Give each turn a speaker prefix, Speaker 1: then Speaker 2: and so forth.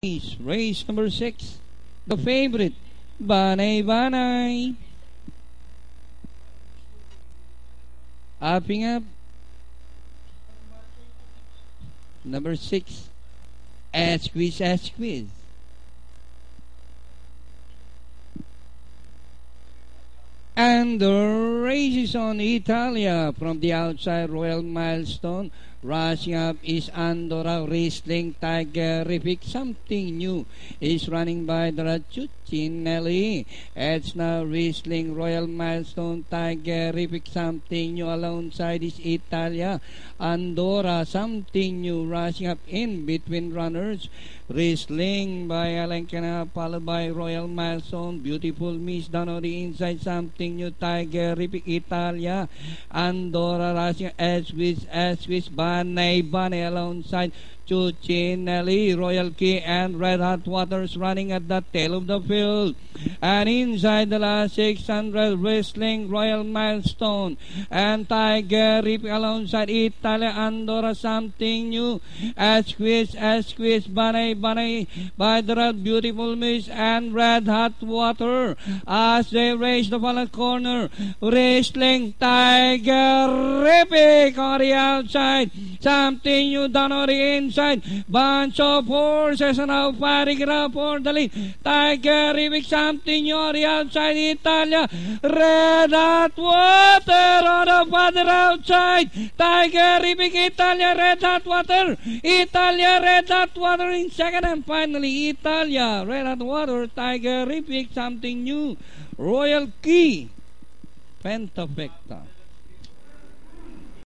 Speaker 1: Race number 6, the favorite, Banay Banay. Upping up, number 6, Asquiz Asquiz. And the race is on Italia from the outside. Royal Milestone. Rushing up is Andorra Wrestling Tigerific. Something new is running by the Chuccinelli. It's now Wrestling Royal Milestone Tigerific. Something new alongside is Italia. Andorra. Something new rushing up in between runners. Wrestling by Alencana, followed by Royal Milestone. Beautiful Miss down on the inside. Something new Tigerific. Italia. Andorra rushing as with Banay Banay alongside Chuccinelli, Royal Key and Red Hot Waters running at the tail of the field. And inside the last 600, Wrestling Royal Milestone and Tigerific alongside Italia. Andorra something new. Asquiz Banay Banay by the Red Beautiful Miss and Red Hot Water as they race the final corner. Wrestling Tigerific on the outside. Something new down on the inside. Bunch of horses are now fighting it out for the lead. Tigerific something new on the outside. Italia. Red Hot Water on the further outside. Tigerific, Italia, Red Hot Water. Italia, Red Hot Water in second, and finally Italia, Red Hot Water, Tigerific, something new. Royal Key, Pentafecta.